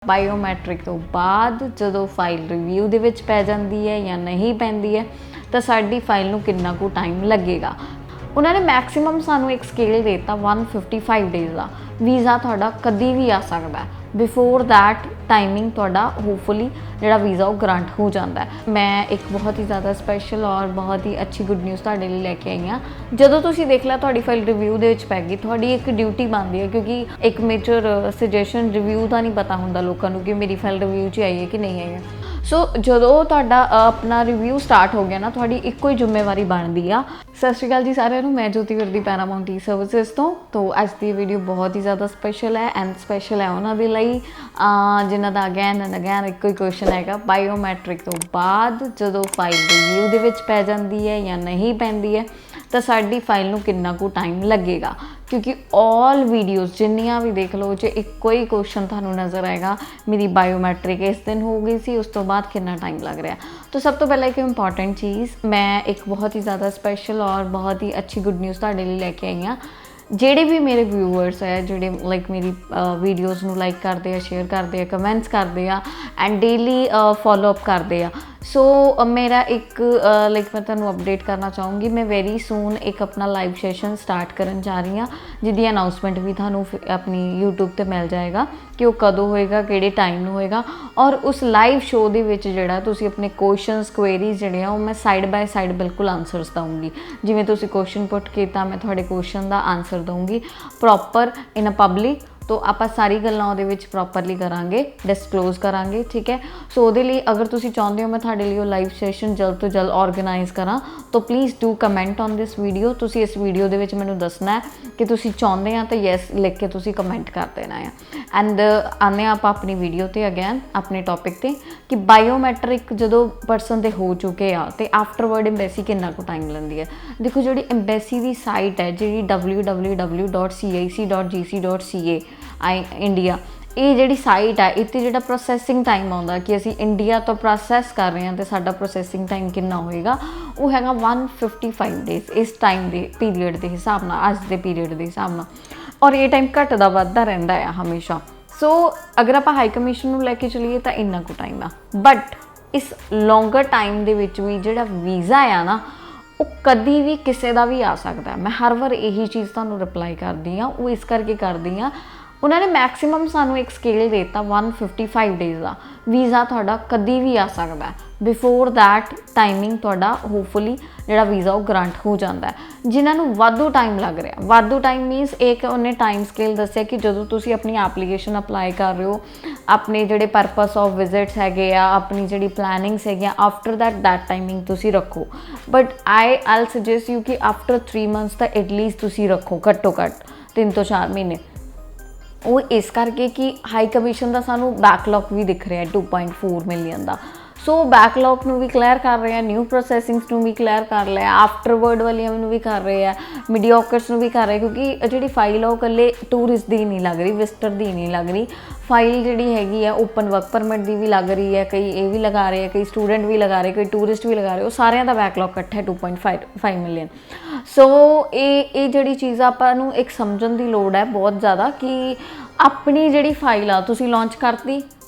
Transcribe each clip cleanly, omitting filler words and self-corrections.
Biometric ਤੋਂ ਬਾਅਦ ਜਦੋਂ ਫਾਈਲ ਰਿਵਿਊ ਦੇ ਵਿੱਚ ਪੈ ਜਾਂਦੀ ਹੈ ਜਾਂ ਨਹੀਂ ਪੈਂਦੀ ਹੈ ਤਾਂ ਸਾਡੀ ਫਾਈਲ ਨੂੰ ਕਿੰਨਾ ਕੁ ਟਾਈਮ ਲੱਗੇਗਾ। ਉਹਨਾਂ ਨੇ ਮੈਕਸਿਮਮ ਸਾਨੂੰ ਇੱਕ ਸਕੇਲ ਦੇ ਦਿੱਤਾ 155 ਡੇਜ਼ ਦਾ। ਵੀਜ਼ਾ ਤੁਹਾਡਾ ਕਦੀ ਵੀ ਆ ਸਕਦਾ, ਬਿਫੋਰ ਦੈਟ ਟਾਈਮਿੰਗ ਤੁਹਾਡਾ ਹੋਪਫੁਲੀ ਜਿਹੜਾ ਵੀਜ਼ਾ ਉਹ ਗ੍ਰਾਂਟ ਹੋ ਜਾਂਦਾ ਹੈ। ਮੈਂ ਇੱਕ ਬਹੁਤ ਹੀ ਜ਼ਿਆਦਾ ਸਪੈਸ਼ਲ ਔਰ ਬਹੁਤ ਹੀ ਅੱਛੀ ਗੁੱਡ ਨਿਊਜ਼ ਤੁਹਾਡੇ ਲਈ ਲੈ ਕੇ ਆਈ ਹਾਂ। ਜਦੋਂ ਤੁਸੀਂ ਦੇਖ ਲਿਆ ਤੁਹਾਡੀ ਫਾਈਲ ਰਿਵਿਊ ਦੇ ਵਿੱਚ ਪੈ ਗਈ, ਤੁਹਾਡੀ ਇੱਕ ਡਿਊਟੀ ਬਣਦੀ ਹੈ, ਕਿਉਂਕਿ ਇੱਕ ਮੇਜਰ ਸੁਜੈਸ਼ਨ ਰਿਵਿਊ ਦਾ ਨਹੀਂ ਪਤਾ ਹੁੰਦਾ ਲੋਕਾਂ ਨੂੰ ਕਿ ਮੇਰੀ ਫਾਈਲ ਰਿਵਿਊ 'ਚ ਆਈ ਹੈ ਕਿ ਨਹੀਂ ਆਈ ਹੈ। ਸੋ ਜਦੋਂ ਤੁਹਾਡਾ ਆਪਣਾ ਰਿਵਿਊ ਸਟਾਰਟ ਹੋ ਗਿਆ ਨਾ, ਤੁਹਾਡੀ ਇੱਕੋ ਹੀ ਜ਼ਿੰਮੇਵਾਰੀ ਬਣਦੀ ਆ। ਸਤਿ ਸ਼੍ਰੀ ਅਕਾਲ ਜੀ ਸਾਰਿਆਂ ਨੂੰ, ਮੈਂ ਜੋਤੀ ਵਰਦੀ ਪੈਰਾਮਾਊਂਟ ਸਰਵਿਸਿਜ਼ ਤੋਂ ਅੱਜ ਦੀ ਵੀਡੀਓ ਬਹੁਤ ਹੀ ਜ਼ਿਆਦਾ ਸਪੈਸ਼ਲ ਹੈ ਐਂਡ ਸਪੈਸ਼ਲ ਹੈ ਉਹਨਾਂ ਦੇ ਲਈ ਜਿਨ੍ਹਾਂ ਦਾ ਅਗੇਨ ਐਂਡ ਅਗੇਨ ਇੱਕੋ ਹੀ ਕੁਐਸਚਨ ਹੈਗਾ, ਬਾਇਓਮੈਟ੍ਰਿਕ ਤੋਂ ਬਾਅਦ ਜਦੋਂ ਫਾਈਲ ਰਿਵਿਊ ਦੇ ਵਿੱਚ ਪੈ ਜਾਂਦੀ ਹੈ ਜਾਂ ਨਹੀਂ ਪੈਂਦੀ ਹੈ ਤਾਂ ਸਾਡੀ ਫਾਈਲ ਨੂੰ ਕਿੰਨਾ ਕੁ ਟਾਈਮ ਲੱਗੇਗਾ। ਕਿਉਂਕਿ ਆਲ ਵੀਡੀਓਜ਼ ਜਿੰਨੀਆਂ ਵੀ ਦੇਖ ਲਓ, ਜੇ ਇੱਕੋ ਹੀ ਕੁਐਸਚਨ ਤੁਹਾਨੂੰ ਨਜ਼ਰ ਆਏਗਾ, ਮੇਰੀ ਬਾਇਓਮੈਟ੍ਰਿਕ ਇਸ ਦਿਨ ਹੋ ਗਈ ਸੀ, ਉਸ ਤੋਂ ਬਾਅਦ ਕਿੰਨਾ ਟਾਈਮ ਲੱਗ ਰਿਹਾ। ਤਾਂ ਸਭ ਤੋਂ ਪਹਿਲਾਂ ਇੱਕ ਇੰਪੋਰਟੈਂਟ ਚੀਜ਼, ਮੈਂ ਇੱਕ ਬਹੁਤ ਹੀ ਜ਼ਿਆਦਾ ਸਪੈਸ਼ਲ ਔਰ ਬਹੁਤ ਹੀ ਅੱਛੀ ਗੁੱਡ ਨਿਊਜ਼ ਤੁਹਾਡੇ ਲਈ ਲੈ ਕੇ ਆਈ ਹਾਂ। ਜਿਹੜੇ ਵੀ ਮੇਰੇ ਵਿਊਅਰਸ ਹੈ, ਜਿਹੜੇ ਮੇਰੀ ਵੀਡੀਓਜ਼ ਨੂੰ ਲਾਈਕ ਕਰਦੇ ਆ, ਸ਼ੇਅਰ ਕਰਦੇ ਆ, ਕਮੈਂਟਸ ਕਰਦੇ ਆ ਐਂਡ ਡੇਲੀ ਫੋਲੋ ਅਪ ਕਰਦੇ ਆ, ਸੋ ਮੇਰਾ ਇੱਕ ਮੈਂ ਤੁਹਾਨੂੰ ਅਪਡੇਟ ਕਰਨਾ ਚਾਹੂੰਗੀ, ਮੈਂ ਵੈਰੀ ਸੂਨ ਇੱਕ ਆਪਣਾ ਲਾਈਵ ਸੈਸ਼ਨ ਸਟਾਰਟ ਕਰਨ ਜਾ ਰਹੀ ਹਾਂ, ਜਿਹਦੀ ਅਨਾਊਂਸਮੈਂਟ ਵੀ ਤੁਹਾਨੂੰ ਆਪਣੀ YouTube 'ਤੇ ਮਿਲ ਜਾਏਗਾ ਕਿ ਉਹ ਕਦੋਂ ਹੋਏਗਾ, ਕਿਹੜੇ ਟਾਈਮ ਨੂੰ ਹੋਏਗਾ। ਔਰ ਉਸ ਲਾਈਵ ਸ਼ੋਅ ਦੇ ਵਿੱਚ ਜਿਹੜਾ ਤੁਸੀਂ ਆਪਣੇ ਕੁਐਸਚਨਸ ਕੁਐਰੀਜ਼ ਜਿਹੜੇ ਆ ਉਹ ਮੈਂ ਸਾਈਡ ਬਾਏ ਸਾਈਡ ਬਿਲਕੁਲ ਆਨਸਰਸ ਦਊਂਗੀ। ਜਿਵੇਂ ਤੁਸੀਂ ਕੁਐਸਚਨ ਪੁੱਟ ਕੀਤਾ, ਮੈਂ ਤੁਹਾਡੇ ਕੁਐਸਚਨ ਦਾ ਆਨਸਰ ਦਊਂਗੀ ਪ੍ਰੋਪਰ ਇਨ ਅ ਪਬਲਿਕ। तो ਆਪਾਂ ਸਾਰੀ ਗੱਲਾਂ ਉਹਦੇ ਵਿੱਚ ਪ੍ਰੋਪਰਲੀ ਕਰਾਂਗੇ, ਡਿਸਕਲੋਜ਼ ਕਰਾਂਗੇ, ਠੀਕ ਹੈ। ਸੋ ਉਹਦੇ ਲਈ ਅਗਰ ਤੁਸੀਂ ਚਾਹੁੰਦੇ ਹੋ ਮੈਂ ਤੁਹਾਡੇ ਲਈ ਉਹ ਲਾਈਵ ਸੈਸ਼ਨ ਜਲਦ ਤੋਂ ਜਲਦ ਆਰਗੇਨਾਈਜ਼ ਕਰਾਂ ਤਾਂ please do comment on this video. ਤੁਸੀਂ ਇਸ ਵੀਡੀਓ ਦੇ ਵਿੱਚ ਮੈਨੂੰ ਦੱਸਣਾ ਹੈ ਕਿ ਤੁਸੀਂ ਚਾਹੁੰਦੇ ਆ ਤਾਂ ਯੈਸ ਲਿਖ ਕੇ ਤੁਸੀਂ ਕਮੈਂਟ ਕਰ ਦੇਣਾ ਆ। ਐਂਡ ਆਉਂਦੇ ਆਪਾਂ ਆਪਣੀ ਵੀਡੀਓ 'ਤੇ ਅਗੇਨ ਆਪਣੇ ਟੌਪਿਕ 'ਤੇ ਕਿ ਬਾਇਓਮੈਟ੍ਰਿਕ ਜਦੋਂ ਪਰਸਨ ਦੇ ਹੋ ਚੁੱਕੇ ਆ ਅਤੇ ਆਫਟਰਵਰਡ ਐਮਬੈਸੀ ਕਿੰਨਾ ਕੁ ਟਾਈਮ ਲੈਂਦੀ ਹੈ। ਦੇਖੋ, ਜਿਹੜੀ ਐਮਬੈਸੀ ਦੀ ਸਾਈਟ ਹੈ, ਜਿਹੜੀ www.cic.gc.ca ਇੰਡੀਆ, ਇਹ ਜਿਹੜੀ ਸਾਈਟ ਹੈ, ਇੱਥੇ ਜਿਹੜਾ ਪ੍ਰੋਸੈਸਿੰਗ ਟਾਈਮ ਆਉਂਦਾ ਕਿ ਅਸੀਂ ਇੰਡੀਆ ਤੋਂ ਪ੍ਰੋਸੈਸ ਕਰ ਰਹੇ ਹਾਂ ਅਤੇ ਸਾਡਾ ਪ੍ਰੋਸੈਸਿੰਗ ਟਾਈਮ ਕਿੰਨਾ ਹੋਏਗਾ, ਉਹ ਹੈਗਾ 155 ਡੇਜ਼ ਇਸ ਟਾਈਮ ਦੇ ਪੀਰੀਅਡ ਦੇ ਹਿਸਾਬ ਨਾਲ, ਅੱਜ ਦੇ ਪੀਰੀਅਡ ਦੇ ਹਿਸਾਬ ਨਾਲ। ਔਰ ਇਹ ਟਾਈਮ ਘੱਟਦਾ ਵੱਧਦਾ ਰਹਿੰਦਾ ਆ ਹਮੇਸ਼ਾ। ਸੋ ਅਗਰ ਆਪਾਂ ਹਾਈ ਕਮਿਸ਼ਨ ਨੂੰ ਲੈ ਕੇ ਚਲੀਏ ਤਾਂ ਇੰਨਾ ਕੁ ਟਾਈਮ ਆ, ਬਟ ਇਸ ਲੌਂਗਰ ਟਾਈਮ ਦੇ ਵਿੱਚ ਵੀ ਜਿਹੜਾ ਵੀਜ਼ਾ ਆ ਨਾ, ਉਹ ਕਦੀ ਵੀ ਕਿਸੇ ਦਾ ਵੀ ਆ ਸਕਦਾ। ਮੈਂ ਹਰ ਵਾਰ ਇਹੀ ਚੀਜ਼ ਤੁਹਾਨੂੰ ਰਿਪਲਾਈ ਕਰਦੀ ਹਾਂ, ਉਹ ਇਸ ਕਰਕੇ ਕਰਦੀ ਹਾਂ, ਉਹਨਾਂ ਨੇ ਮੈਕਸਿਮਮ ਸਾਨੂੰ ਇੱਕ ਸਕੇਲ ਦੇ ਦਿੱਤਾ 155 ਡੇਜ਼ ਦਾ। ਵੀਜ਼ਾ ਤੁਹਾਡਾ ਕਦੀ ਵੀ ਆ ਸਕਦਾ, ਬਿਫੋਰ ਦੈਟ ਟਾਈਮਿੰਗ ਤੁਹਾਡਾ ਹੋਪਫੁਲੀ ਜਿਹੜਾ ਵੀਜ਼ਾ ਉਹ ਗ੍ਰਾਂਟ ਹੋ ਜਾਂਦਾ ਹੈ। ਜਿਨ੍ਹਾਂ ਨੂੰ ਵਾਧੂ ਟਾਈਮ ਲੱਗ ਰਿਹਾ, ਵਾਧੂ ਟਾਈਮ ਮੀਨਸ ਇੱਕ ਉਹਨੇ ਟਾਈਮ ਸਕੇਲ ਦੱਸਿਆ ਕਿ ਜਦੋਂ ਤੁਸੀਂ ਆਪਣੀ ਐਪਲੀਕੇਸ਼ਨ ਅਪਲਾਈ ਕਰ ਰਹੇ ਹੋ, ਆਪਣੇ ਜਿਹੜੇ ਪਰਪਸ ਆਫ ਵਿਜ਼ਿਟਸ ਹੈਗੇ ਆ, ਆਪਣੀ ਜਿਹੜੀ ਪਲੈਨਿੰਗਸ ਹੈਗੀਆਂ, ਆਫਟਰ ਦੈਟ ਟਾਈਮਿੰਗ ਤੁਸੀਂ ਰੱਖੋ। ਬਟ ਆਈ'll suggest you ਕਿ ਆਫਟਰ 3 months ਤਾਂ ਐਟਲੀਸਟ ਤੁਸੀਂ ਰੱਖੋ, ਘੱਟੋ ਘੱਟ 3 ਤੋਂ 4 ਮਹੀਨੇ। ਉਹ ਇਸ ਕਰਕੇ ਕਿ ਹਾਈ ਕਮਿਸ਼ਨ ਦਾ ਸਾਨੂੰ ਬੈਕਲੌਗ ਵੀ ਦਿਖ ਰਿਹਾ 2.4 ਮਿਲੀਅਨ ਦਾ। ਸੋ ਬੈਕਲੌਗ ਨੂੰ ਵੀ ਕਲੀਅਰ ਕਰ ਰਹੇ ਆ, ਨਿਊ ਪ੍ਰੋਸੈਸਿੰਗਸ ਨੂੰ ਵੀ ਕਲੀਅਰ ਕਰ ਲਿਆ, ਆਫਟਰਵਰਡ ਵਾਲੀਆਂ ਨੂੰ ਵੀ ਕਰ ਰਹੇ ਆ, ਮੀਡੀਓਕਰਸ ਨੂੰ ਵੀ ਕਰ ਰਹੇ, ਕਿਉਂਕਿ ਜਿਹੜੀ ਫਾਈਲ ਆ ਉਹ ਇਕੱਲੇ ਟੂਰਿਸਟ ਦੀ ਨਹੀਂ ਲੱਗ ਰਹੀ, ਵਿਜ਼ਟਰ ਦੀ ਨਹੀਂ ਲੱਗ ਰਹੀ। ਫਾਈਲ ਜਿਹੜੀ ਹੈਗੀ ਆ ਓਪਨ ਵਰਕ ਪਰਮਿਟ ਦੀ ਵੀ ਲੱਗ ਰਹੀ ਹੈ, ਕਈ ਇਹ ਵੀ ਲਗਾ ਰਹੇ ਆ, ਕਈ ਸਟੂਡੈਂਟ ਵੀ ਲਗਾ ਰਹੇ, ਕਈ ਟੂਰਿਸਟ ਵੀ ਲਗਾ ਰਹੇ, ਉਹ ਸਾਰਿਆਂ ਦਾ ਬੈਕਲੌਗ ਇਕੱਠਾ ਹੈ 2.5 ਮਿਲੀਅਨ। ਸੋ ਇਹ ਜਿਹੜੀ ਚੀਜ਼ ਆਪਾਂ ਨੂੰ ਇੱਕ ਸਮਝਣ ਦੀ ਲੋੜ ਹੈ ਬਹੁਤ ਜ਼ਿਆਦਾ ਕਿ ਆਪਣੀ ਜਿਹੜੀ ਫਾਈਲ ਆ ਤੁਸੀਂ ਲਾਂਚ ਕਰਤੀ,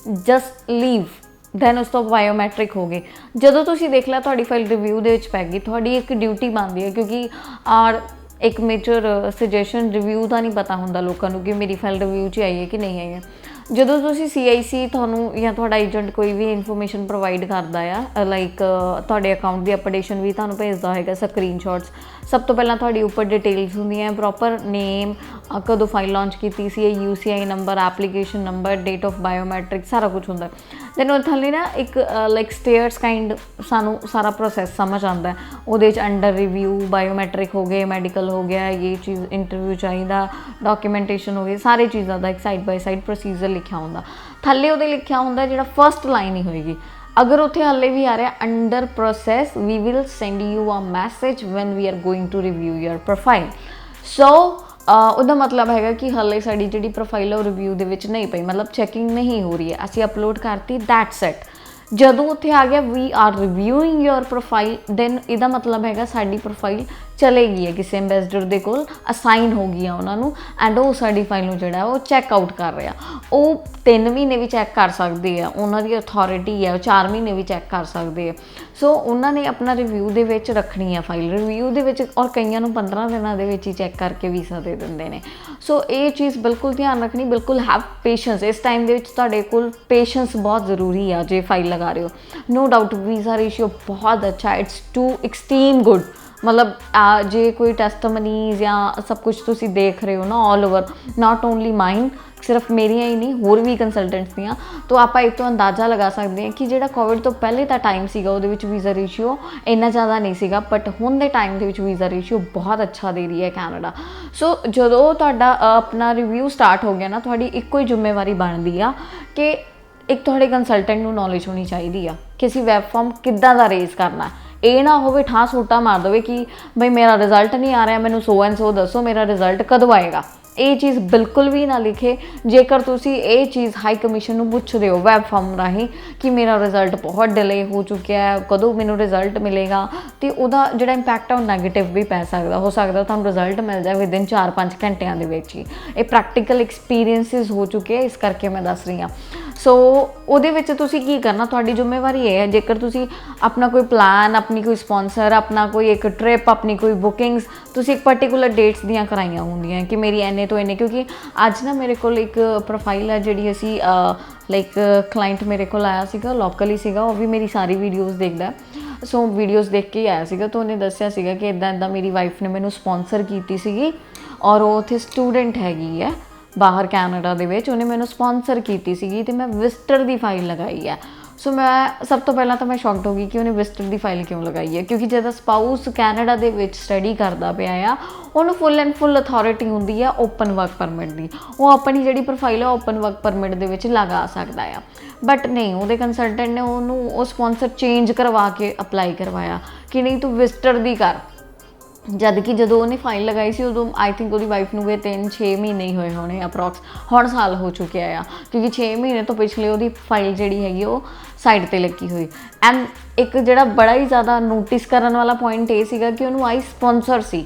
ਜਸਟ ਲੀਵ, ਦੈਨ ਉਸ ਤੋਂ ਬਾਇਓਮੈਟ੍ਰਿਕ ਹੋ ਗਏ। ਜਦੋਂ ਤੁਸੀਂ ਦੇਖ ਲਿਆ ਤੁਹਾਡੀ ਫਾਈਲ ਰਿਵਿਊ ਦੇ ਵਿੱਚ ਪੈ ਗਈ, ਤੁਹਾਡੀ ਇੱਕ ਡਿਊਟੀ ਬਣਦੀ ਹੈ, ਕਿਉਂਕਿ ਇੱਕ ਮੇਜਰ ਸੁਜੈਸ਼ਨ ਰਿਵਿਊ ਦਾ ਨਹੀਂ ਪਤਾ ਹੁੰਦਾ ਲੋਕਾਂ ਨੂੰ ਕਿ ਮੇਰੀ ਫਾਈਲ ਰਿਵਿਊ 'ਚ ਆਈ ਹੈ ਕਿ ਨਹੀਂ ਆਈ ਹੈ। ਜਦੋਂ ਤੁਸੀਂ CIC ਤੁਹਾਨੂੰ ਜਾਂ ਤੁਹਾਡਾ ਏਜੰਟ ਕੋਈ ਵੀ ਇਨਫੋਰਮੇਸ਼ਨ ਪ੍ਰੋਵਾਈਡ ਕਰਦਾ ਆ, ਲਾਈਕ ਤੁਹਾਡੇ ਅਕਾਊਂਟ ਦੀ ਅਪਡੇਸ਼ਨ ਵੀ ਤੁਹਾਨੂੰ ਭੇਜਦਾ ਹੋਏਗਾ, ਸਕਰੀਨਸ਼ਾਟਸ। ਸਭ ਤੋਂ ਪਹਿਲਾਂ ਤੁਹਾਡੀ ਉੱਪਰ ਡਿਟੇਲਸ ਹੁੰਦੀਆਂ, ਪ੍ਰੋਪਰ ਨੇਮ, ਕਦੋਂ ਫਾਈਲ ਲਾਂਚ ਕੀਤੀ ਸੀ, UCI number, application number, date of biometric, ਸਾਰਾ ਕੁਝ ਹੁੰਦਾ। ਦੈਨ ਉਹ ਥੱਲੇ ਨਾ ਇੱਕ ਸਟੇਅਰਸ ਕਾਈਂਡ ਸਾਨੂੰ ਸਾਰਾ ਪ੍ਰੋਸੈਸ ਸਮਝ ਆਉਂਦਾ। ਉਹਦੇ 'ਚ ਅੰਡਰ ਰਿਵਿਊ, ਬਾਇਓਮੈਟ੍ਰਿਕ ਹੋ ਗਏ, ਮੈਡੀਕਲ ਹੋ ਗਿਆ, ਇਹ ਚੀਜ਼ ਇੰਟਰਵਿਊ ਚਾਹੀਦਾ, ਡਾਕੂਮੈਂਟੇਸ਼ਨ ਹੋ ਗਈ, ਸਾਰੀ ਚੀਜ਼ਾਂ ਦਾ ਇੱਕ ਸਾਈਡ ਬਾਈ ਸਾਈਡ ਪ੍ਰੋਸੀਜਰ ਲਿਖਿਆ ਹੁੰਦਾ। ਥੱਲੇ ਉਹਦੇ ਲਿਖਿਆ ਹੁੰਦਾ ਜਿਹੜਾ ਫਸਟ ਲਾਈਨ ਹੀ ਹੋਏਗੀ, ਅਗਰ ਉੱਥੇ ਹਾਲੇ ਵੀ ਆ ਰਿਹਾ under process, we will send you a message when we are going to review your profile. So ਉਹਦਾ ਮਤਲਬ ਹੈਗਾ ਕਿ ਹਾਲੇ ਸਾਡੀ ਜਿਹੜੀ ਪ੍ਰੋਫਾਈਲ ਹੈ ਉਹ ਰਿਵਿਊ ਦੇ ਵਿੱਚ ਨਹੀਂ ਪਈ, ਮਤਲਬ ਚੈਕਿੰਗ ਨਹੀਂ ਹੋ ਰਹੀ ਹੈ, ਅਸੀਂ ਅਪਲੋਡ ਕਰਤੀ, ਦੈਟਸ ਇਟ। ਜਦੋਂ ਉੱਥੇ ਆ ਗਿਆ we are reviewing your profile, then ਇਹਦਾ ਮਤਲਬ ਹੈਗਾ ਸਾਡੀ ਪ੍ਰੋਫਾਈਲ ਚਲੇ ਗਈ ਹੈ ਕਿਸੇ ਐਂਬੈਸਡਰ ਦੇ ਕੋਲ, ਅਸਾਈਨ ਹੋ ਗਈ ਆ ਉਹਨਾਂ ਨੂੰ, ਐਂਡ ਉਹ ਸਾਡੀ ਫਾਈਲ ਨੂੰ ਜਿਹੜਾ ਉਹ ਚੈੱਕ ਆਊਟ ਕਰ ਰਿਹਾ। ਉਹ 3 ਮਹੀਨੇ ਵੀ ਚੈੱਕ ਕਰ ਸਕਦੇ ਆ, ਉਹਨਾਂ ਦੀ ਅਥੋਰਿਟੀ ਹੈ, ਉਹ 4 ਮਹੀਨੇ ਵੀ ਚੈੱਕ ਕਰ ਸਕਦੇ ਆ। ਸੋ ਉਹਨਾਂ ਨੇ ਆਪਣਾ ਰਿਵਿਊ ਦੇ ਵਿੱਚ ਰੱਖਣੀ ਆ ਫਾਈਲ, ਰਿਵਿਊ ਦੇ ਵਿੱਚ, ਔਰ ਕਈਆਂ ਨੂੰ 15 ਦਿਨਾਂ ਦੇ ਵਿੱਚ ਹੀ ਚੈੱਕ ਕਰਕੇ ਵੀਜ਼ਾ ਦੇ ਦਿੰਦੇ ਨੇ। ਸੋ ਇਹ ਚੀਜ਼ ਬਿਲਕੁਲ ਧਿਆਨ ਰੱਖਣੀ, ਬਿਲਕੁਲ ਹੈਵ ਪੇਸ਼ੈਂਸ। ਇਸ ਟਾਈਮ ਦੇ ਵਿੱਚ ਤੁਹਾਡੇ ਕੋਲ ਪੇਸ਼ੈਂਸ ਬਹੁਤ ਜ਼ਰੂਰੀ ਆ ਜੇ ਫਾਈਲ ਲਗਾ ਰਹੇ ਹੋ। ਨੋ ਡਾਊਟ ਵੀਜ਼ਾ ਰੇਸ਼ੀਓ ਬਹੁਤ ਅੱਛਾ, ਇਟਸ ਟੂ ਐਕਸਟ੍ਰੀਮ ਗੁੱਡ। ਮਤਲਬ ਜੇ ਕੋਈ ਟੈਸਟਮਨੀਜ਼ ਜਾਂ ਸਭ ਕੁਛ ਤੁਸੀਂ ਦੇਖ ਰਹੇ ਹੋ ਨਾ ਆਲ ਓਵਰ, ਨਾਟ ਓਨਲੀ ਮਾਈਨ, ਸਿਰਫ ਮੇਰੀਆਂ ਹੀ ਨਹੀਂ ਹੋਰ ਵੀ ਕੰਸਲਟੈਂਟਸ ਦੀਆਂ, ਤਾਂ ਆਪਾਂ ਇਹ ਤੋਂ ਅੰਦਾਜ਼ਾ ਲਗਾ ਸਕਦੇ ਹਾਂ ਕਿ ਜਿਹੜਾ ਕੋਵਿਡ ਤੋਂ ਪਹਿਲੇ ਦਾ ਟਾਈਮ ਸੀਗਾ ਉਹਦੇ ਵਿੱਚ ਵੀਜ਼ਾ ਰੇਸ਼ੀਓ ਇੰਨਾ ਜ਼ਿਆਦਾ ਨਹੀਂ ਸੀਗਾ, ਬਟ ਹੁਣ ਦੇ ਟਾਈਮ ਦੇ ਵਿੱਚ ਵੀਜ਼ਾ ਰੇਸ਼ੀਓ ਬਹੁਤ ਅੱਛਾ ਦੇ ਰਹੀ ਹੈ ਕੈਨੇਡਾ। ਸੋ ਜਦੋਂ ਤੁਹਾਡਾ ਆਪਣਾ ਰਿਵਿਊ ਸਟਾਰਟ ਹੋ ਗਿਆ ਨਾ, ਤੁਹਾਡੀ ਇੱਕੋ ਹੀ ਜ਼ਿੰਮੇਵਾਰੀ ਬਣਦੀ ਆ ਕਿ ਇੱਕ ਤੁਹਾਡੇ ਕੰਸਲਟੈਂਟ ਨੂੰ ਨੌਲੇਜ ਹੋਣੀ ਚਾਹੀਦੀ ਆ ਕਿ ਅਸੀਂ ਵੈਬ ਫਾਰਮ ਕਿੱਦਾਂ ਦਾ ਰੇਜ਼ ਕਰਨਾ। ਇਹ ਨਾ ਹੋਵੇ ਠਾਂ ਸੂਟਾ ਮਾਰ ਦੇਵੇ ਕਿ ਬਈ ਮੇਰਾ ਰਿਜ਼ਲਟ ਨਹੀਂ ਆ ਰਿਹਾ, ਮੈਨੂੰ ਸੋ ਐਂਡ ਸੋ ਦੱਸੋ ਮੇਰਾ ਰਿਜ਼ਲਟ ਕਦੋਂ ਆਏਗਾ। ਇਹ ਚੀਜ਼ ਬਿਲਕੁਲ ਵੀ ਨਾ ਲਿਖੇ। ਜੇਕਰ ਤੁਸੀਂ ਇਹ ਚੀਜ਼ ਹਾਈ ਕਮਿਸ਼ਨ ਨੂੰ ਪੁੱਛਦੇ ਹੋ ਵੈਬ ਫਾਰਮ ਰਾਹੀਂ ਕਿ ਮੇਰਾ ਰਿਜ਼ਲਟ ਬਹੁਤ ਡਿਲੇ ਹੋ ਚੁੱਕਿਆ ਹੈ, ਕਦੋਂ ਮੈਨੂੰ ਰਿਜ਼ਲਟ ਮਿਲੇਗਾ, ਤੇ ਉਹਦਾ ਜਿਹੜਾ ਇੰਪੈਕਟ ਆ ਉਹ ਨੈਗੇਟਿਵ ਵੀ ਪੈ ਸਕਦਾ। ਹੋ ਸਕਦਾ ਤੁਹਾਨੂੰ ਰਿਜ਼ਲਟ ਮਿਲ ਜਾਏ ਵਿਦਿਨ 4-5 ਘੰਟਿਆਂ ਦੇ ਵਿੱਚ ਹੀ। ਇਹ ਪ੍ਰੈਕਟੀਕਲ ਐਕਸਪੀਰੀਐਂਸਿਸ ਹੋ ਚੁੱਕੇ, ਇਸ ਕਰਕੇ ਮੈਂ ਦੱਸ ਰਹੀ ਹਾਂ। ਸੋ ਉਹਦੇ ਵਿੱਚ ਤੁਸੀਂ ਕੀ ਕਰਨਾ, ਤੁਹਾਡੀ ਜ਼ਿੰਮੇਵਾਰੀ ਇਹ ਹੈ। ਜੇਕਰ ਤੁਸੀਂ ਆਪਣਾ ਕੋਈ ਪਲਾਨ, ਆਪਣੀ ਕੋਈ ਸਪੋਂਸਰ, ਆਪਣਾ ਕੋਈ ਇੱਕ ਟ੍ਰਿਪ, ਆਪਣੀ ਕੋਈ ਬੁਕਿੰਗਸ ਤੁਸੀਂ ਇੱਕ ਪਰਟੀਕੂਲਰ ਡੇਟਸ ਦੀਆਂ ਕਰਾਈਆਂ ਹੁੰਦੀਆਂ ਕਿ ਮੇਰੀ ਇੰਨੇ ਤੋਂ ਇੰਨੇ, ਕਿਉਂਕਿ ਅੱਜ ਨਾ ਮੇਰੇ ਕੋਲ ਇੱਕ ਪ੍ਰੋਫਾਈਲ ਹੈ ਜਿਹੜੀ ਅਸੀਂ ਲਾਈਕ ਕਲਾਇੰਟ ਮੇਰੇ ਕੋਲ ਆਇਆ ਸੀਗਾ, ਲੋਕਲ ਹੀ ਸੀਗਾ, ਉਹ ਵੀ ਮੇਰੀ ਸਾਰੀ ਵੀਡੀਓਜ਼ ਦੇਖਦਾ। ਸੋ ਵੀਡੀਓਜ਼ ਦੇਖ ਕੇ ਹੀ ਆਇਆ ਸੀਗਾ, ਤਾਂ ਉਹਨੇ ਦੱਸਿਆ ਸੀਗਾ ਕਿ ਇੱਦਾਂ ਮੇਰੀ ਵਾਈਫ ਨੇ ਮੈਨੂੰ ਸਪੋਂਸਰ ਕੀਤੀ ਸੀਗੀ, ਔਰ ਉਹ ਉੱਥੇ ਸਟੂਡੈਂਟ ਹੈਗੀ ਹੈ ਬਾਹਰ ਕੈਨੇਡਾ ਦੇ ਵਿੱਚ, ਉਹਨੇ ਮੈਨੂੰ ਸਪੋਂਸਰ ਕੀਤੀ ਸੀਗੀ ਅਤੇ ਮੈਂ ਵਿਜ਼ਟਰ ਦੀ ਫਾਈਲ ਲਗਾਈ ਹੈ। ਸੋ ਮੈਂ ਸਭ ਤੋਂ ਪਹਿਲਾਂ ਤਾਂ ਮੈਂ ਸ਼ੌਕਡ ਹੋ ਗਈ ਕਿ ਉਹਨੇ ਵਿਜ਼ਟਰ ਦੀ ਫਾਈਲ ਕਿਉਂ ਲਗਾਈ ਹੈ, ਕਿਉਂਕਿ ਜਦੋਂ ਸਪਾਊਸ ਕੈਨੇਡਾ ਦੇ ਵਿੱਚ ਸਟੱਡੀ ਕਰਦਾ ਪਿਆ ਆ, ਉਹਨੂੰ ਫੁੱਲ ਐਂਡ ਫੁੱਲ ਅਥੋਰਿਟੀ ਹੁੰਦੀ ਆ ਓਪਨ ਵਰਕ ਪਰਮਿਟ ਦੀ। ਉਹ ਆਪਣੀ ਜਿਹੜੀ ਪ੍ਰੋਫਾਈਲ ਆ ਓਪਨ ਵਰਕ ਪਰਮਿਟ ਦੇ ਵਿੱਚ ਲਗਾ ਸਕਦਾ ਆ, ਬਟ ਨਹੀਂ, ਉਹਦੇ ਕੰਸਲਟੈਂਟ ਨੇ ਉਹਨੂੰ ਉਹ ਸਪੋਂਸਰ ਚੇਂਜ ਕਰਵਾ ਕੇ ਅਪਲਾਈ ਕਰਵਾਇਆ ਕਿ ਨਹੀਂ ਤੂੰ ਵਿਜ਼ਟਰ ਦੀ ਕਰ। ਜਦ ਕਿ ਜਦੋਂ ਉਹਨੇ ਫਾਈਲ ਲਗਾਈ ਸੀ ਉਦੋਂ ਆਈ ਥਿੰਕ ਉਹਦੀ ਵਾਈਫ ਨੂੰ ਵੀ 3-6 ਮਹੀਨੇ ਹੀ ਹੋਏ ਹੋਣੇ ਅਪਰੋਕਸ, ਹੁਣ ਸਾਲ ਹੋ ਚੁੱਕਿਆ ਆ, ਕਿਉਂਕਿ 6 ਮਹੀਨੇ ਤੋਂ ਪਿਛਲੇ ਉਹਦੀ ਫਾਈਲ ਜਿਹੜੀ ਹੈਗੀ ਉਹ ਸਾਈਡ 'ਤੇ ਲੱਗੀ ਹੋਈ। ਐਂਡ ਇੱਕ ਜਿਹੜਾ ਬੜਾ ਹੀ ਜ਼ਿਆਦਾ ਨੋਟਿਸ ਕਰਨ ਵਾਲਾ ਪੁਆਇੰਟ ਇਹ ਸੀਗਾ ਕਿ ਉਹਨੂੰ ਆਈ ਸਪੋਂਸਰ ਸੀ।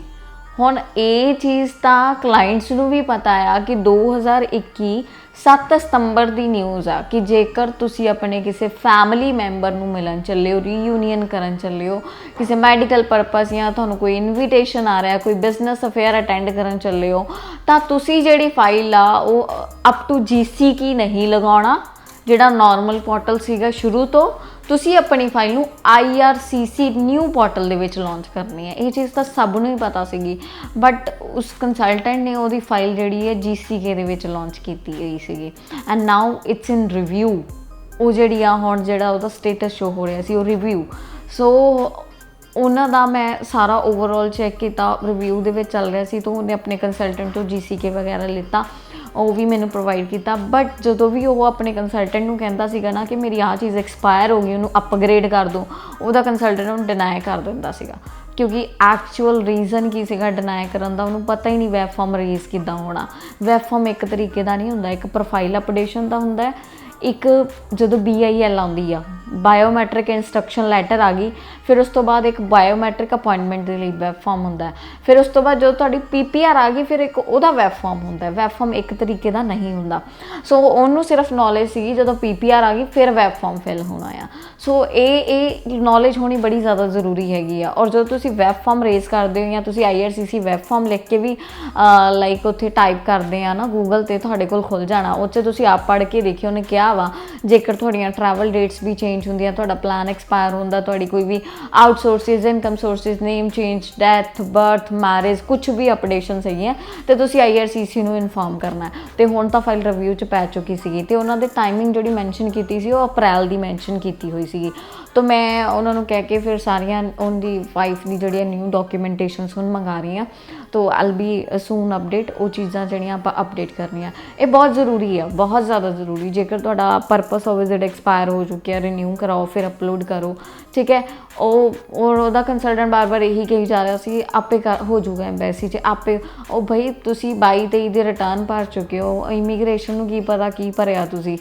ਹੁਣ ਇਹ ਚੀਜ਼ ਤਾਂ ਕਲਾਇੰਟਸ ਨੂੰ ਵੀ ਪਤਾ ਆ ਕਿ 2021 7 ਸਤੰਬਰ ਦੀ ਨਿਊਜ਼ ਆ ਕਿ ਜੇਕਰ ਤੁਸੀਂ ਆਪਣੇ ਕਿਸੇ ਫੈਮਿਲੀ ਮੈਂਬਰ ਨੂੰ ਮਿਲਣ ਚੱਲੇ ਹੋ, ਰੀਯੂਨੀਅਨ ਕਰਨ ਚੱਲੇ ਹੋ, ਕਿਸੇ ਮੈਡੀਕਲ ਪਰਪਸ ਜਾਂ ਤੁਹਾਨੂੰ ਕੋਈ ਇਨਵੀਟੇਸ਼ਨ ਆ ਰਿਹਾ, ਕੋਈ ਬਿਜ਼ਨਸ ਅਫੇਅਰ ਅਟੈਂਡ ਕਰਨ ਚੱਲੇ ਹੋ, ਤਾਂ ਤੁਸੀਂ ਜਿਹੜੀ ਫਾਈਲ ਆ ਉਹ ਅਪ ਟੂ GC ਕੀ ਨਹੀਂ ਲਗਾਉਣਾ, ਜਿਹੜਾ ਨਾਰਮਲ ਪੋਰਟਲ ਸੀਗਾ ਸ਼ੁਰੂ ਤੋਂ, ਤੁਸੀਂ ਆਪਣੀ ਫਾਈਲ ਨੂੰ IRCC ਨਿਊ ਪੋਰਟਲ ਦੇ ਵਿੱਚ ਲਾਂਚ ਕਰਨੀ ਹੈ। ਇਹ ਚੀਜ਼ ਤਾਂ ਸਭ ਨੂੰ ਹੀ ਪਤਾ ਸੀਗੀ, ਬਟ ਉਸ ਕੰਸਲਟੈਂਟ ਨੇ ਉਹਦੀ ਫਾਈਲ ਜਿਹੜੀ ਹੈ GCK ਦੇ ਵਿੱਚ ਲਾਂਚ ਕੀਤੀ ਹੋਈ ਸੀਗੀ, and now it's in review. ਉਹ ਜਿਹੜੀ ਆ ਹੁਣ ਜਿਹੜਾ ਉਹਦਾ ਸਟੇਟਸ ਸ਼ੋ ਹੋ ਰਿਹਾ ਸੀ ਉਹ ਰਿਵਿਊ। ਸੋ ਉਹਨਾਂ ਦਾ ਮੈਂ ਸਾਰਾ ਓਵਰਆਲ ਚੈੱਕ ਕੀਤਾ, ਰਿਵਿਊ ਦੇ ਵਿੱਚ ਚੱਲ ਰਿਹਾ ਸੀ, ਤਾਂ ਉਹਨੇ ਆਪਣੇ ਕੰਸਲਟੈਂਟ ਤੋਂ GCK ਵਗੈਰਾ ਲਿੱਤਾ, ਉਹ ਵੀ ਮੈਨੂੰ ਪ੍ਰੋਵਾਈਡ ਕੀਤਾ। ਬਟ ਜਦੋਂ ਵੀ ਉਹ ਆਪਣੇ ਕੰਸਲਟੈਂਟ ਨੂੰ ਕਹਿੰਦਾ ਸੀਗਾ ਨਾ ਕਿ ਮੇਰੀ ਆਹ ਚੀਜ਼ ਐਕਸਪਾਇਰ ਹੋ ਗਈ, ਉਹਨੂੰ ਅਪਗ੍ਰੇਡ ਕਰ ਦਿਓ, ਉਹਦਾ ਕੰਸਲਟੈਂਟ ਉਹਨੂੰ ਡਿਨਾਈ ਕਰ ਦਿੰਦਾ ਸੀਗਾ, ਕਿਉਂਕਿ ਐਕਚੁਅਲ ਰੀਜ਼ਨ ਕੀ ਸੀਗਾ ਡਿਨਾਈ ਕਰਨ ਦਾ ਉਹਨੂੰ ਪਤਾ ਹੀ ਨਹੀਂ ਵੈਬ ਫਾਰਮ ਰੇਜ਼ ਕਿੱਦਾਂ ਹੋਣਾ। ਵੈਬ ਫਾਰਮ ਇੱਕ ਤਰੀਕੇ ਦਾ ਨਹੀਂ ਹੁੰਦਾ, ਇੱਕ ਪ੍ਰੋਫਾਈਲ ਅਪਡੇਸ਼ਨ ਦਾ ਹੁੰਦਾ, ਇੱਕ ਜਦੋਂ BIL ਆਉਂਦੀ ਆ, ਬਾਇਓਮੈਟ੍ਰਿਕ ਇੰਸਟਰਕਸ਼ਨ ਲੈਟਰ ਆ ਗਈ, ਫਿਰ ਉਸ ਤੋਂ ਬਾਅਦ ਇੱਕ ਬਾਇਓਮੈਟ੍ਰਿਕ ਅਪਾਇੰਟਮੈਂਟ ਦੇ ਲਈ ਵੈਬ ਫਾਰਮ ਹੁੰਦਾ, ਫਿਰ ਉਸ ਤੋਂ ਬਾਅਦ ਜਦੋਂ ਤੁਹਾਡੀ PPR ਆ ਗਈ, ਫਿਰ ਇੱਕ ਉਹਦਾ ਵੈਬ ਫਾਰਮ ਹੁੰਦਾ। ਵੈਬ ਫਾਰਮ ਇੱਕ ਤਰੀਕੇ ਦਾ ਨਹੀਂ ਹੁੰਦਾ। ਸੋ ਉਹਨੂੰ ਸਿਰਫ ਨੌਲੇਜ ਸੀਗੀ ਜਦੋਂ PPR ਆ ਗਈ ਫਿਰ ਵੈਬ ਫਾਰਮ ਫਿਲ ਹੋਣਾ ਆ। ਸੋ ਇਹ ਨੌਲੇਜ ਹੋਣੀ ਬੜੀ ਜ਼ਿਆਦਾ ਜ਼ਰੂਰੀ ਹੈਗੀ ਆ। ਔਰ ਜਦੋਂ ਤੁਸੀਂ ਵੈਬ ਫਾਰਮ ਰੇਜ਼ ਕਰਦੇ ਹੋ ਜਾਂ ਤੁਸੀਂ IRCC ਵੈਬ ਫਾਰਮ ਲਿਖ ਕੇ ਵੀ ਲਾਈਕ ਉੱਥੇ ਟਾਈਪ ਕਰਦੇ ਆ ਨਾ ਗੂਗਲ 'ਤੇ, ਤੁਹਾਡੇ ਕੋਲ ਖੁੱਲ੍ਹ ਜਾਣਾ, ਉਹ 'ਚ ਤੁਸੀਂ ਆਪ ਪੜ੍ਹ ਕੇ ਦੇਖਿਓ ਉਹਨੇ ਕਿਹਾ ਵਾ ਜੇਕਰ ਤੁਹਾਡੀਆਂ ਟਰੈਵਲ ਡੇਟਸ ਵੀ ਚੇਂਜ ਹੁੰਦੀਆਂ, ਤੁਹਾਡਾ ਪਲਾਨ ਐਕਸਪਾਇਰ ਹੁੰਦਾ, ਤੁਹਾਡੀ ਕੋਈ ਵੀ ਆਊਟਸੋਰਸਿਸ, ਇਨਕਮ ਸੋਰਸਿਸ, ਨੇਮ ਚੇਂਜ, ਡੈਥ, ਬਰਥ, ਮੈਰਿਜ, ਕੁਛ ਵੀ ਅਪਡੇਸ਼ਨਸ ਹੈਗੀਆਂ, ਅਤੇ ਤੁਸੀਂ IRCC ਨੂੰ ਇਨਫੋਰਮ ਕਰਨਾ। ਅਤੇ ਹੁਣ ਤਾਂ ਫਾਈਲ ਰਿਵਿਊ 'ਚ ਪੈ ਚੁੱਕੀ ਸੀਗੀ, ਅਤੇ ਉਹਨਾਂ ਦੇ ਟਾਈਮਿੰਗ ਜਿਹੜੀ ਮੈਂਸ਼ਨ ਕੀਤੀ ਸੀ ਉਹ ਅਪ੍ਰੈਲ ਦੀ ਮੈਂਸ਼ਨ ਕੀਤੀ ਹੋਈ ਸੀਗੀ। ਤਾਂ ਮੈਂ ਉਹਨਾਂ ਨੂੰ ਕਹਿ ਕੇ ਫਿਰ ਸਾਰੀਆਂ ਉਹਦੀ ਵਾਈਫ ਦੀ ਜਿਹੜੀਆਂ ਨਿਊ ਡਾਕੂਮੈਂਟੇਸ਼ਨਸ ਹੁਣ ਮੰਗਾ ਰਹੀ ਹਾਂ, ਤਾਂ ਆਲ ਬੀ ਸੂਨ ਅਪਡੇਟ, ਉਹ ਚੀਜ਼ਾਂ ਜਿਹੜੀਆਂ ਆਪਾਂ ਅਪਡੇਟ ਕਰਨੀਆਂ। ਇਹ ਬਹੁਤ ਜ਼ਰੂਰੀ ਆ, ਬਹੁਤ ਜ਼ਿਆਦਾ ਜ਼ਰੂਰੀ। ਜੇਕਰ ਤੁਹਾਡਾ ਪਰਪਸ ਹੋਵੇ ਜਿਹੜਾ ਐਕਸਪਾਇਰ ਹੋ ਚੁੱਕਿਆ, ਰੀਨਿਊ ਕਰਾਓ ਫਿਰ ਅਪਲੋਡ ਕਰੋ, ਠੀਕ ਹੈ। ਉਹਦਾ ਕੰਸਲਟੈਂਟ ਬਾਰ-ਬਾਰ ਇਹੀ ਕਹੀ ਜਾ ਰਿਹਾ ਸੀ ਆਪੇ ਹੋ ਜਾਊਗਾ ਐਮਬੈਸੀ 'ਚ ਆਪੇ। ਉਹ ਬਈ ਤੁਸੀਂ 22-23 ਦੇ ਰਿਟਰਨ ਭਰ ਚੁੱਕੇ ਹੋ, ਇਮੀਗ੍ਰੇਸ਼ਨ ਨੂੰ ਕੀ ਪਤਾ ਕੀ ਭਰਿਆ ਤੁਸੀਂ,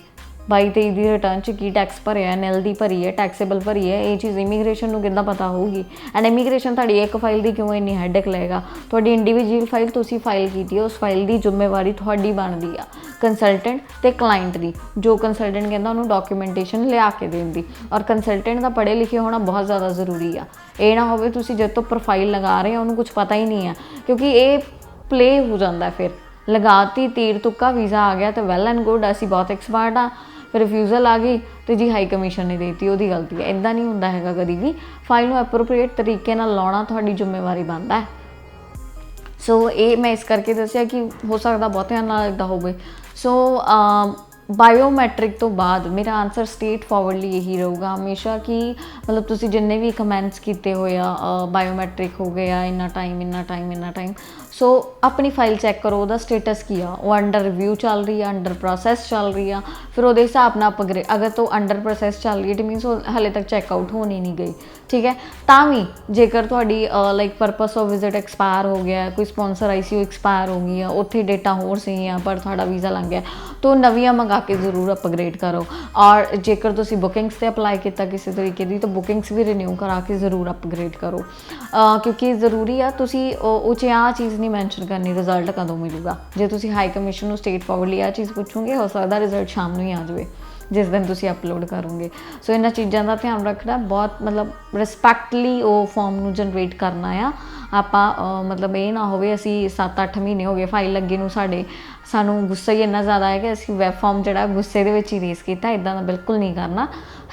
22-23 ਦੀ ਰਿਟਰਨ 'ਚ ਕੀ ਟੈਕਸ ਭਰਿਆ, ਨਿਲ ਦੀ ਭਰੀ ਹੈ, ਟੈਕਸੇਬਲ ਭਰੀ ਹੈ, ਇਹ ਚੀਜ਼ ਇਮੀਗ੍ਰੇਸ਼ਨ ਨੂੰ ਕਿੱਦਾਂ ਪਤਾ ਹੋਊਗੀ। ਐਂਡ ਇਮੀਗ੍ਰੇਸ਼ਨ ਤੁਹਾਡੀ ਇੱਕ ਫਾਈਲ ਦੀ ਕਿਉਂ ਇੰਨੀ ਹੈਡੇਕ ਲਏਗਾ। ਤੁਹਾਡੀ ਇੰਡੀਵਿਜੂਅਲ ਫਾਈਲ ਤੁਸੀਂ ਫਾਈਲ ਕੀਤੀ ਹੈ, ਉਸ ਫਾਈਲ ਦੀ ਜ਼ਿੰਮੇਵਾਰੀ ਤੁਹਾਡੀ ਬਣਦੀ ਆ ਕੰਸਲਟੈਂਟ ਤੇ ਕਲਾਇੰਟ ਦੀ। ਜੋ ਕੰਸਲਟੈਂਟ ਕਹਿੰਦਾ ਉਹਨੂੰ ਡਾਕੂਮੈਂਟੇਸ਼ਨ ਲਿਆ ਕੇ ਦੇਣ ਦੀ। ਔਰ ਕੰਸਲਟੈਂਟ ਦਾ ਪੜ੍ਹੇ ਲਿਖੇ ਹੋਣਾ ਬਹੁਤ ਜ਼ਿਆਦਾ ਜ਼ਰੂਰੀ ਆ। ਇਹ ਨਾ ਹੋਵੇ ਤੁਸੀਂ ਜਦ ਤੋਂ ਪ੍ਰੋਫਾਈਲ ਲਗਾ ਰਹੇ ਹੋ ਉਹਨੂੰ ਕੁਝ ਪਤਾ ਹੀ ਨਹੀਂ ਆ, ਕਿਉਂਕਿ ਇਹ ਪਲੇ ਹੋ ਜਾਂਦਾ। ਫਿਰ ਲਗਾਤੀ ਤੀਰ ਤੁੱਕਾ ਵੀਜ਼ਾ ਆ ਗਿਆ ਤਾਂ ਵੈਲ ਐਂਡ ਗੁੱਡ, ਅਸੀਂ ਬਹੁਤ ਐਕਸਪਰਟ ਆ। ਫਿਰ ਰਿਫਿਊਜ਼ਲ ਆ ਗਈ ਅਤੇ ਜੀ ਹਾਈ ਕਮਿਸ਼ਨ ਨੇ ਦੇਤੀ, ਉਹਦੀ ਗਲਤੀ ਹੈ। ਇੱਦਾਂ ਨਹੀਂ ਹੁੰਦਾ ਹੈਗਾ ਕਦੀ ਵੀ। ਫਾਈਲ ਨੂੰ ਐਪਰੋਪ੍ਰੀਏਟ ਤਰੀਕੇ ਨਾਲ ਲਾਉਣਾ ਤੁਹਾਡੀ ਜ਼ਿੰਮੇਵਾਰੀ ਬਣਦਾ ਹੈ। ਸੋ ਇਹ ਮੈਂ ਇਸ ਕਰਕੇ ਦੱਸਿਆ ਕਿ ਹੋ ਸਕਦਾ ਬਹੁਤਿਆਂ ਨਾਲ ਇੱਦਾਂ ਹੋਵੇ। ਸੋ ਬਾਇਓਮੈਟ੍ਰਿਕ ਤੋਂ ਬਾਅਦ ਮੇਰਾ ਆਨਸਰ ਸਟੇਟ ਫਾਰਵਰਡਲੀ ਇਹੀ ਰਹੂਗਾ ਹਮੇਸ਼ਾ ਕਿ ਮਤਲਬ ਤੁਸੀਂ ਜਿੰਨੇ ਵੀ ਕਮੈਂਟਸ ਕੀਤੇ ਹੋਏ ਆ ਬਾਇਓਮੈਟ੍ਰਿਕ ਹੋ ਗਏ ਆ, ਇੰਨਾ ਟਾਈਮ, ਸੋ ਆਪਣੀ ਫਾਈਲ ਚੈੱਕ ਕਰੋ, ਉਹਦਾ ਸਟੇਟਸ ਕੀ ਆ। ਉਹ ਅੰਡਰ ਰਿਵਿਊ ਚੱਲ ਰਹੀ ਆ, ਅੰਡਰ ਪ੍ਰੋਸੈਸ ਚੱਲ ਰਹੀ ਆ, ਫਿਰ ਉਹਦੇ ਹਿਸਾਬ ਨਾਲ ਅਪਗ੍ਰੇਡ। ਅਗਰ ਤੋਂ ਅੰਡਰ ਪ੍ਰੋਸੈਸ ਚੱਲ ਰਹੀ ਹੈ ਇਟ ਮੀਨਸ ਉਹ ਹਾਲੇ ਤੱਕ ਚੈੱਕਆਊਟ ਹੋਣੀ ਨਹੀਂ ਗਈ, ਠੀਕ ਹੈ। ਤਾਂ ਵੀ ਜੇਕਰ ਤੁਹਾਡੀ like purpose of visit expire ਹੋ ਗਿਆ, ਕੋਈ ਸਪੋਂਸਰ ICU ਐਕਸਪਾਇਰ ਹੋ ਗਈ ਆ, ਉੱਥੇ ਡੇਟਾ ਹੋਰ ਸੀਗੀਆਂ ਪਰ ਤੁਹਾਡਾ ਵੀਜ਼ਾ ਲੰਘ ਗਿਆ, ਤਾਂ ਨਵੀਆਂ ਮੰਗਾ ਕੇ ਜ਼ਰੂਰ ਅਪਗ੍ਰੇਡ ਕਰੋ। ਔਰ ਜੇਕਰ ਤੁਸੀਂ ਬੁਕਿੰਗਸ 'ਤੇ ਅਪਲਾਈ ਕੀਤਾ ਕਿਸੇ ਤਰੀਕੇ ਦੀ, ਤਾਂ ਬੁਕਿੰਗਸ ਵੀ ਰੀਨਿਊ ਕਰਾ ਕੇ ਜ਼ਰੂਰ ਅਪਗ੍ਰੇਡ ਕਰੋ, ਕਿਉਂਕਿ ਜ਼ਰੂਰੀ ਆ। ਤੁਸੀਂ ਉਹ 'ਚ ਆਹ ਚੀਜ਼ ਨਹੀਂ ਮੈਂਸ਼ਨ ਕਰਨੀ ਰਿਜ਼ਲਟ ਕਦੋਂ ਮਿਲੂਗਾ। ਜੇ ਤੁਸੀਂ ਹਾਈ ਕਮਿਸ਼ਨ ਨੂੰ ਸਟੇਟ ਫਾਰਵਰਡਲੀ ਆਹ ਚੀਜ਼ ਪੁੱਛੋਗੇ, ਹੋ ਸਕਦਾ ਰਿਜ਼ਲਟ ਸ਼ਾਮ ਨੂੰ ਹੀ ਆ ਜਾਵੇ ਜਿਸ ਦਿਨ ਤੁਸੀਂ ਅਪਲੋਡ ਕਰੋਗੇ। ਸੋ ਇਹਨਾਂ ਚੀਜ਼ਾਂ ਦਾ ਧਿਆਨ ਰੱਖਣਾ ਬਹੁਤ, ਮਤਲਬ ਰਿਸਪੈਕਟਲੀ ਉਹ ਫਾਰਮ ਨੂੰ ਜਨਰੇਟ ਕਰਨਾ ਆ। ਆਪਾਂ ਮਤਲਬ ਇਹ ਨਾ ਹੋਵੇ ਅਸੀਂ 7-8 ਮਹੀਨੇ ਹੋ ਗਏ ਫਾਈਲ ਲੱਗੇ ਨੂੰ, ਸਾਨੂੰ ਗੁੱਸਾ ਹੀ ਇੰਨਾ ਜ਼ਿਆਦਾ ਹੈ ਕਿ ਅਸੀਂ ਵੈਬ ਫਾਰਮ ਜਿਹੜਾ ਗੁੱਸੇ ਦੇ ਵਿੱਚ ਹੀ ਰੇਸ ਕੀਤਾ। ਇੱਦਾਂ ਦਾ ਬਿਲਕੁਲ ਨਹੀਂ ਕਰਨਾ।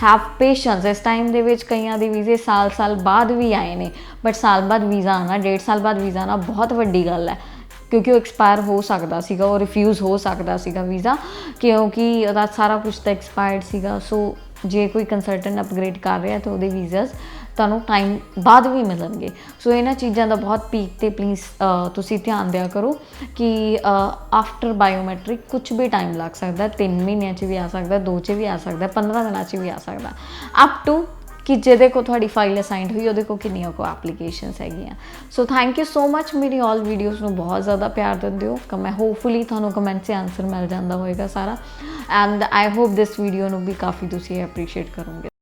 Have patience. ਇਸ ਟਾਈਮ ਦੇ ਵਿੱਚ ਕਈਆਂ ਦੇ ਵੀਜ਼ੇ ਸਾਲ ਬਾਅਦ ਵੀ ਆਏ ਨੇ, ਬਟ ਸਾਲ ਬਾਅਦ ਵੀਜ਼ਾ ਆਉਣਾ, 1.5 ਸਾਲ ਬਾਅਦ ਵੀਜ਼ਾ ਆਉਣਾ ਬਹੁਤ ਵੱਡੀ ਗੱਲ ਹੈ, ਕਿਉਂਕਿ ਉਹ ਐਕਸਪਾਇਰ ਹੋ ਸਕਦਾ ਸੀਗਾ, ਉਹ ਰਿਫਿਊਜ਼ ਹੋ ਸਕਦਾ ਸੀਗਾ ਵੀਜ਼ਾ, ਕਿਉਂਕਿ ਉਹਦਾ ਸਾਰਾ ਕੁਛ ਤਾਂ ਐਕਸਪਾਇਰਡ ਸੀਗਾ। ਸੋ ਜੇ ਕੋਈ ਕੰਸਲਟੈਂਟ ਅਪਗ੍ਰੇਡ ਕਰ ਰਿਹਾ ਤਾਂ ਉਹਦੇ ਵੀਜ਼ਾਸ ਤੁਹਾਨੂੰ ਟਾਈਮ ਬਾਅਦ ਵੀ ਮਿਲਣਗੇ। ਸੋ ਇਹਨਾਂ ਚੀਜ਼ਾਂ ਦਾ ਬਹੁਤ ਪੀਕ 'ਤੇ ਪਲੀਜ਼ ਤੁਸੀਂ ਧਿਆਨ ਦਿਆ ਕਰੋ ਕਿ ਆਫਟਰ ਬਾਇਓਮੈਟ੍ਰਿਕ ਕੁਛ ਵੀ ਟਾਈਮ ਲੱਗ ਸਕਦਾ। 3 ਮਹੀਨਿਆਂ 'ਚ ਵੀ ਆ ਸਕਦਾ, 2 'ਚ ਵੀ ਆ ਸਕਦਾ, 15 ਦਿਨਾਂ 'ਚ ਵੀ ਆ ਸਕਦਾ, ਅਪ ਟੂ ਕਿ ਜਿਹਦੇ ਕੋਲ ਤੁਹਾਡੀ ਫਾਈਲ ਅਸਾਈਨਡ ਹੋਈ ਉਹਦੇ ਕੋਲ ਕਿੰਨੀਆਂ ਕੋ ਐਪਲੀਕੇਸ਼ਨਸ ਹੈਗੀਆਂ। So thank you so much. ਮੇਰੀ ਆਲ ਵੀਡੀਓਜ਼ ਨੂੰ ਬਹੁਤ ਜ਼ਿਆਦਾ ਪਿਆਰ ਦਿੰਦੇ ਹੋ। ਮੈਂ ਹੋਪਫੁਲੀ ਤੁਹਾਨੂੰ ਕਮੈਂਟ 'ਚ ਆਨਸਰ ਮਿਲ ਜਾਂਦਾ ਹੋਏਗਾ ਸਾਰਾ। And I hope this video ਨੂੰ ਵੀ ਕਾਫੀ ਤੁਸੀਂ ਐਪਰੀਸ਼ੀਏਟ ਕਰੋਗੇ।